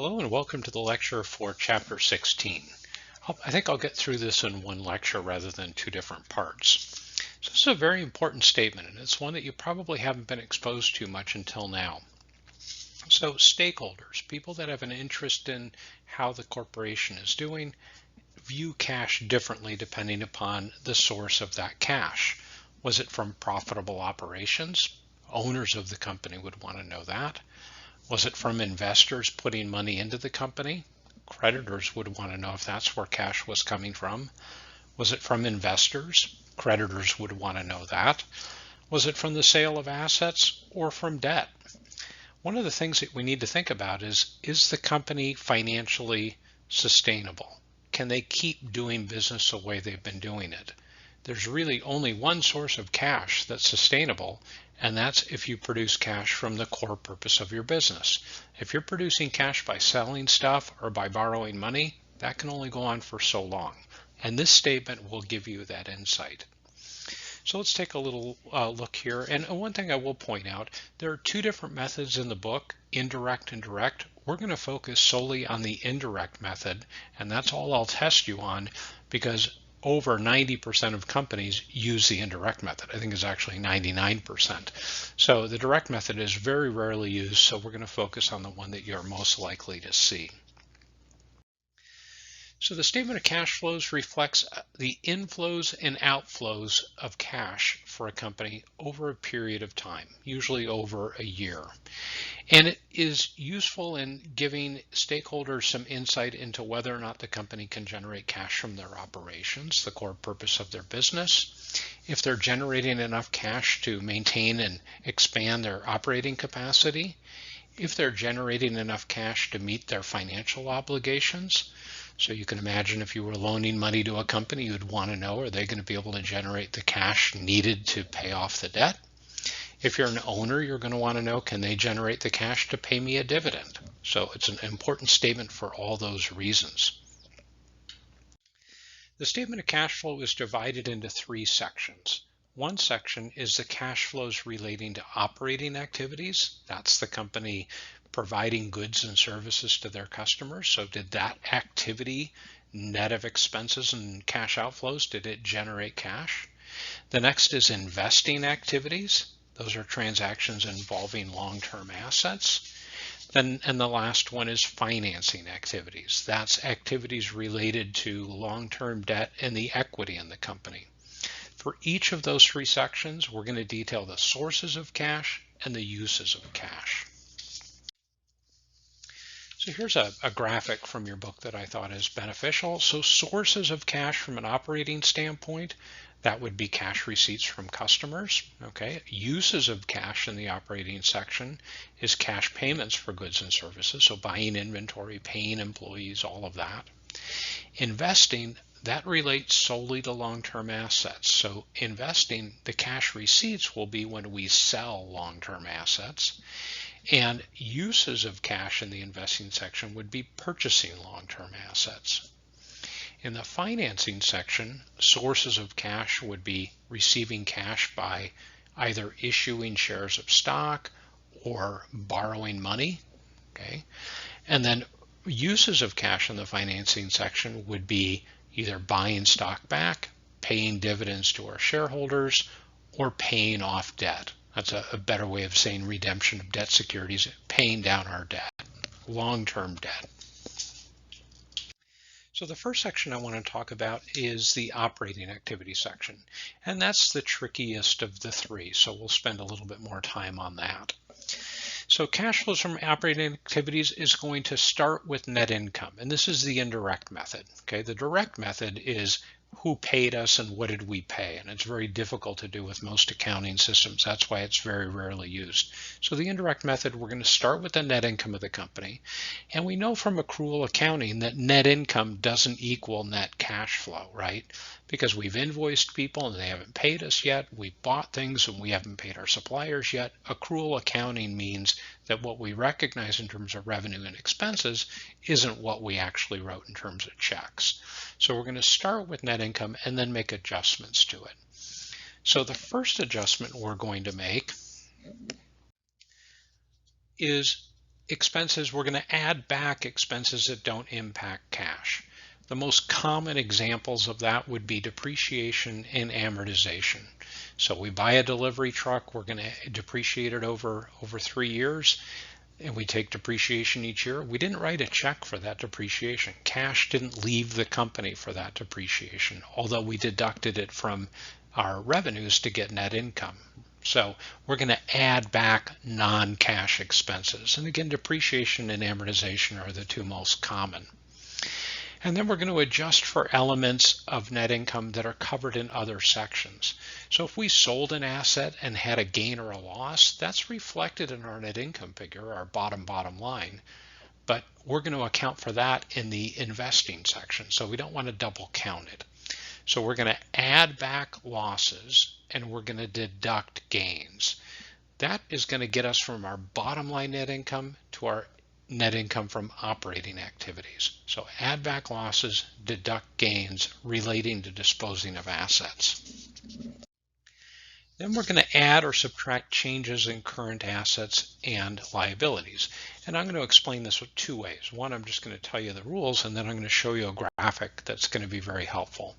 Hello and welcome to the lecture for Chapter 16. I think I'll get through this in one lecture rather than two different parts. So this is a very important statement, and it's one that you probably haven't been exposed to much until now. So stakeholders, people that have an interest in how the corporation is doing, view cash differently depending upon the source of that cash. Was it from profitable operations? Owners of the company would want to know that. Was it from investors putting money into the company? Creditors would want to know if that's where cash was coming from. Was it from investors? Creditors would want to know that. Was it from the sale of assets or from debt? One of the things that we need to think about is the company financially sustainable? Can they keep doing business the way they've been doing it? There's really only one source of cash that's sustainable, and that's if you produce cash from the core purpose of your business. If you're producing cash by selling stuff or by borrowing money, that can only go on for so long. And this statement will give you that insight. So let's take a little look here. And one thing I will point out, there are two different methods in the book, indirect and direct. We're going to focus solely on the indirect method, and that's all I'll test you on because over 90% of companies use the indirect method. I think it's actually 99%. So the direct method is very rarely used, so we're going to focus on the one that you're most likely to see. So the statement of cash flows reflects the inflows and outflows of cash for a company over a period of time, usually over a year. And it is useful in giving stakeholders some insight into whether or not the company can generate cash from their operations, the core purpose of their business, if they're generating enough cash to maintain and expand their operating capacity, if they're generating enough cash to meet their financial obligations. So you can imagine if you were loaning money to a company, you'd want to know, are they going to be able to generate the cash needed to pay off the debt? If you're an owner, you're going to want to know, can they generate the cash to pay me a dividend? So it's an important statement for all those reasons. The statement of cash flow is divided into three sections. One section is the cash flows relating to operating activities. That's the company providing goods and services to their customers. So did that activity, net of expenses and cash outflows, did it generate cash? The next is investing activities. Those are transactions involving long-term assets. And the last one is financing activities. That's activities related to long-term debt and the equity in the company. For each of those three sections, we're going to detail the sources of cash and the uses of cash. So here's a graphic from your book that I thought is beneficial. So sources of cash from an operating standpoint, that would be cash receipts from customers. Okay. Uses of cash in the operating section is cash payments for goods and services. So buying inventory, paying employees, all of that. Investing, that relates solely to long-term assets. So investing, the cash receipts will be when we sell long-term assets. And uses of cash in the investing section would be purchasing long-term assets. In the financing section, sources of cash would be receiving cash by either issuing shares of stock or borrowing money. Okay. And then uses of cash in the financing section would be either buying stock back, paying dividends to our shareholders, or paying off debt. That's a better way of saying redemption of debt securities, paying down our debt, long-term debt. So the first section I want to talk about is the operating activity section, and that's the trickiest of the three, so we'll spend a little bit more time on that. So cash flows from operating activities is going to start with net income, and this is the indirect method. Okay, the direct method is who paid us and what did we pay, and it's very difficult to do with most accounting systems. That's why it's very rarely used. So the indirect method, we're going to start with the net income of the company, and we know from accrual accounting that net income doesn't equal net cash flow, right? Because we've invoiced people and they haven't paid us yet, we bought things and we haven't paid our suppliers yet. Accrual accounting means that what we recognize in terms of revenue and expenses isn't what we actually wrote in terms of checks. So we're going to start with net income and then make adjustments to it. So the first adjustment we're going to make is expenses, we're going to add back expenses that don't impact cash. The most common examples of that would be depreciation and amortization. So we buy a delivery truck, we're going to depreciate it over 3 years, and we take depreciation each year. We didn't write a check for that depreciation. Cash didn't leave the company for that depreciation, although we deducted it from our revenues to get net income. So we're going to add back non-cash expenses. And again, depreciation and amortization are the two most common. And then we're going to adjust for elements of net income that are covered in other sections. So if we sold an asset and had a gain or a loss, that's reflected in our net income figure, our bottom line. But we're going to account for that in the investing section. So we don't want to double count it. So we're going to add back losses and we're going to deduct gains. That is going to get us from our bottom line net income to our net income from operating activities. So add back losses, deduct gains relating to disposing of assets. Then we're going to add or subtract changes in current assets and liabilities. And I'm going to explain this with two ways. One, I'm just going to tell you the rules, and then I'm going to show you a graphic that's going to be very helpful.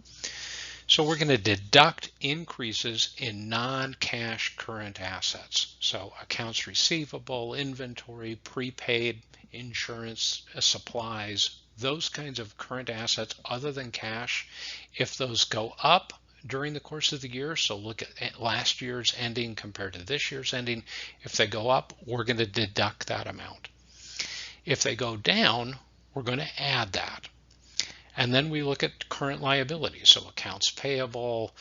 So we're going to deduct increases in non-cash current assets. So accounts receivable, inventory, prepaid, insurance, supplies, those kinds of current assets other than cash. If those go up during the course of the year, so look at last year's ending compared to this year's ending, if they go up, we're going to deduct that amount. If they go down, we're going to add that. And then we look at current liabilities, so accounts payable,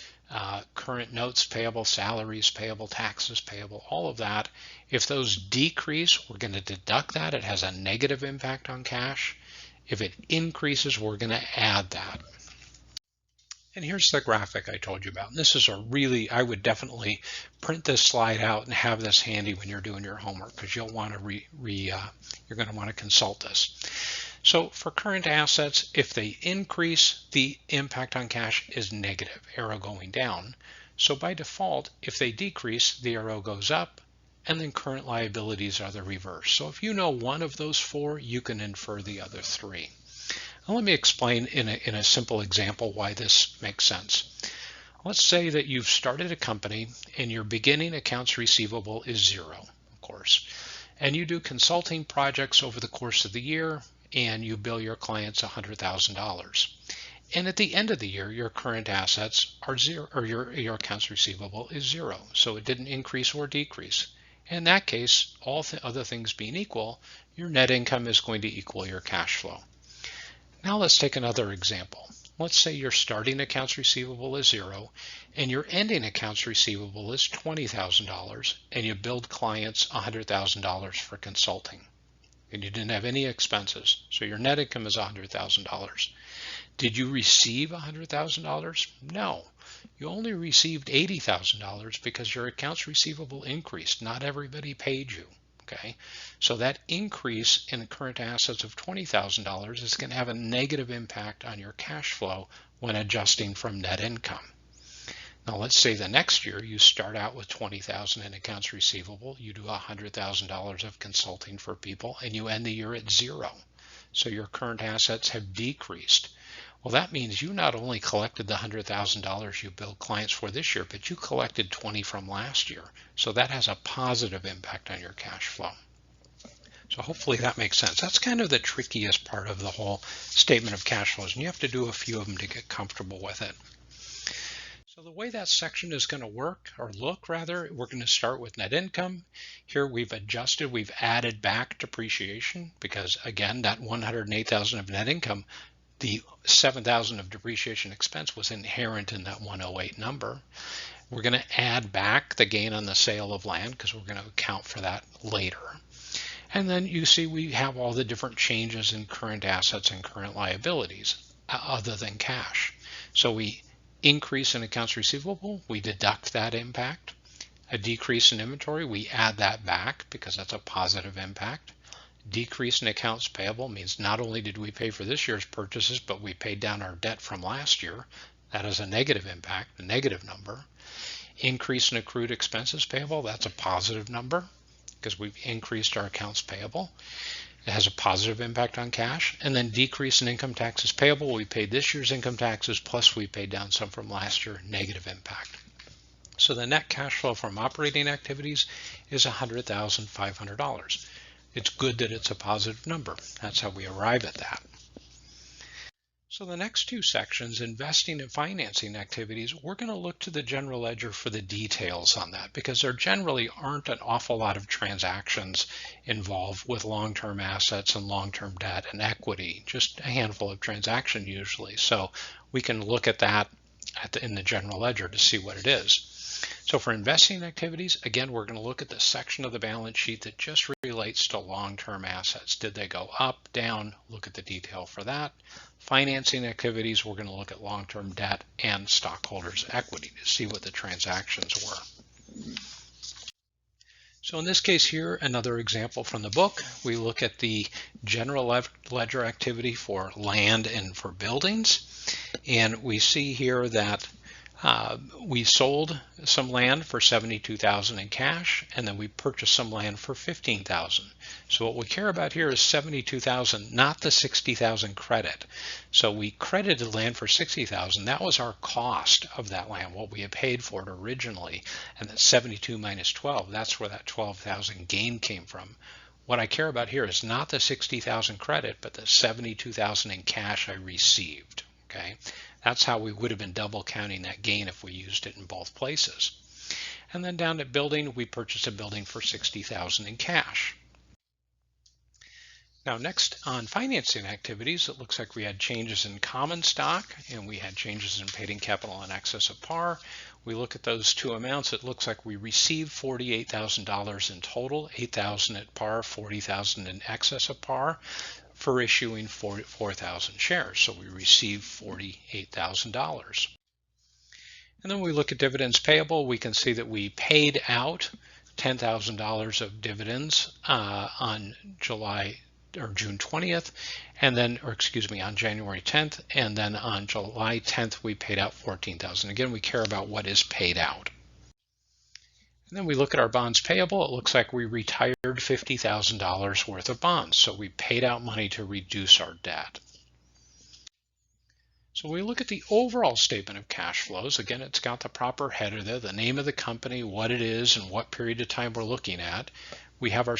current notes payable, salaries payable, taxes payable, all of that. If those decrease, we're going to deduct that. It has a negative impact on cash. If it increases, we're going to add that. And here's the graphic I told you about. And this is I would definitely print this slide out and have this handy when you're doing your homework, because you'll want to you're going to want to consult this. So for current assets, if they increase, the impact on cash is negative, arrow going down. So by default, if they decrease, the arrow goes up, and then current liabilities are the reverse. So if you know one of those four, you can infer the other three. Now let me explain in a simple example why this makes sense. Let's say that you've started a company and your beginning accounts receivable is 0, of course, and you do consulting projects over the course of the year, and you bill your clients $100,000. And at the end of the year, your current assets are 0, or your accounts receivable is 0. So it didn't increase or decrease. In that case, all other things being equal, your net income is going to equal your cash flow. Now let's take another example. Let's say your starting accounts receivable is 0 and your ending accounts receivable is $20,000, and you billed clients $100,000 for consulting. And you didn't have any expenses. So your net income is $100,000. Did you receive $100,000? No. You only received $80,000 because your accounts receivable increased. Not everybody paid you. Okay, so that increase in current assets of $20,000 is going to have a negative impact on your cash flow when adjusting from net income. Now let's say the next year you start out with $20,000 in accounts receivable, you do $100,000 of consulting for people, and you end the year at 0. So your current assets have decreased. Well, that means you not only collected the $100,000 you billed clients for this year, but you collected 20 from last year. So that has a positive impact on your cash flow. So hopefully that makes sense. That's kind of the trickiest part of the whole statement of cash flows, and you have to do a few of them to get comfortable with it. So the way that section is going to work, or look rather, we're going to start with net income. Here we've added back depreciation, because again, that $108,000 of net income, the $7,000 of depreciation expense was inherent in that 108 number. We're going to add back the gain on the sale of land, because we're going to account for that later. And then you see we have all the different changes in current assets and current liabilities other than cash. So we increase in accounts receivable, we deduct that impact. A decrease in inventory, we add that back because that's a positive impact. Decrease in accounts payable means not only did we pay for this year's purchases, but we paid down our debt from last year. That is a negative impact, a negative number. Increase in accrued expenses payable, that's a positive number. because we've increased our accounts payable. It has a positive impact on cash. And then decrease in income taxes payable. We paid this year's income taxes, plus we paid down some from last year, negative impact. So the net cash flow from operating activities is $100,500. It's good that it's a positive number. That's how we arrive at that. So the next two sections, investing and financing activities, we're going to look to the general ledger for the details on that, because there generally aren't an awful lot of transactions involved with long-term assets and long-term debt and equity, just a handful of transactions usually. So we can look at that in the general ledger to see what it is. So for investing activities, again, we're going to look at the section of the balance sheet that just relates to long-term assets. Did they go up, down? Look at the detail for that. Financing activities, we're going to look at long-term debt and stockholders' equity to see what the transactions were. So in this case here, another example from the book, we look at the general ledger activity for land and for buildings. And we see here that we sold some land for $72,000 in cash, and then we purchased some land for $15,000. So what we care about here is $72,000, not the $60,000 credit. So we credited land for $60,000. That was our cost of that land, what we had paid for it originally, and that 72 minus 12, that's where that $12,000 gain came from. What I care about here is not the $60,000 credit, but the $72,000 in cash I received. Okay. That's how we would have been double counting that gain if we used it in both places. And then down at building, we purchased a building for $60,000 in cash. Now next on financing activities, it looks like we had changes in common stock and we had changes in paid-in capital in excess of par. We look at those two amounts, it looks like we received $48,000 in total, $8,000 at par, $40,000 in excess of par, for issuing 4,000 shares. So we received $48,000. And then we look at dividends payable. We can see that we paid out $10,000 of dividends on June 20th, and then, on January 10th, and then on July 10th, we paid out $14,000. Again, we care about what is paid out. And then we look at our bonds payable. It looks like we retired $50,000 worth of bonds. So we paid out money to reduce our debt. So we look at the overall statement of cash flows. Again, it's got the proper header there, the name of the company, what it is, and what period of time we're looking at. We have our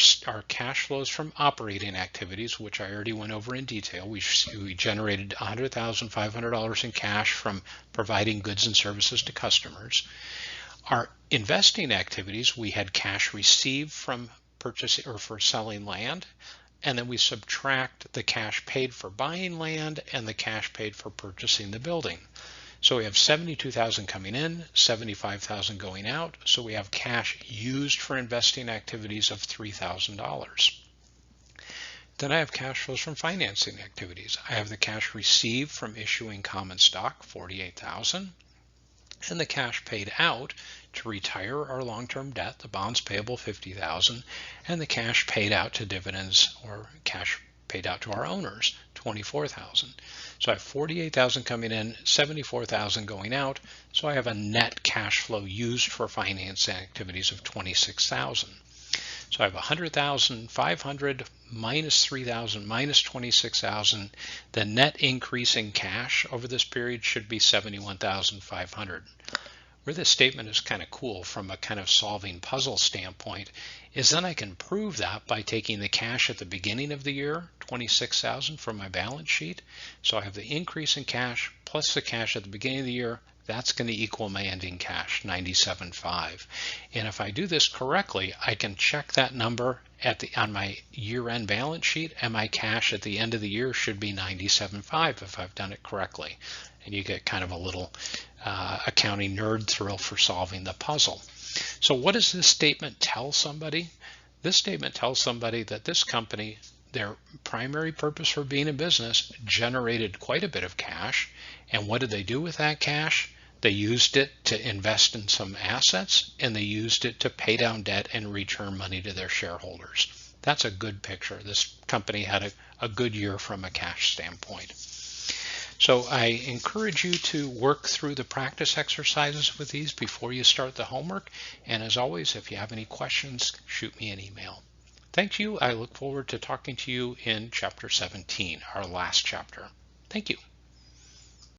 cash flows from operating activities, which I already went over in detail. We generated $100,500 in cash from providing goods and services to customers. Our investing activities, we had cash received from purchasing or for selling land, and then we subtract the cash paid for buying land and the cash paid for purchasing the building. So we have $72,000 coming in, $75,000 going out, so we have cash used for investing activities of $3,000. Then I have cash flows from financing activities. I have the cash received from issuing common stock, $48,000. And the cash paid out to retire our long-term debt, the bonds payable $50,000, and the cash paid out to dividends or cash paid out to our owners, $24,000. So I have $48,000 coming in, $74,000 going out, so I have a net cash flow used for financing activities of $26,000. So I have $100,500 minus $3,000 minus $26,000. The net increase in cash over this period should be $71,500. Where this statement is kind of cool from a kind of solving puzzle standpoint is then I can prove that by taking the cash at the beginning of the year, $26,000 from my balance sheet. So I have the increase in cash plus the cash at the beginning of the year. That's going to equal my ending cash, $97,500. And if I do this correctly, I can check that number on my year-end balance sheet, and my cash at the end of the year should be $97,500 if I've done it correctly. And you get kind of a little accounting nerd thrill for solving the puzzle. So what does this statement tell somebody? This statement tells somebody that this company, their primary purpose for being in business, generated quite a bit of cash. And what did they do with that cash? They used it to invest in some assets, and they used it to pay down debt and return money to their shareholders. That's a good picture. This company had a good year from a cash standpoint. So I encourage you to work through the practice exercises with these before you start the homework. And as always, if you have any questions, shoot me an email. Thank you. I look forward to talking to you in Chapter 17, our last chapter. Thank you.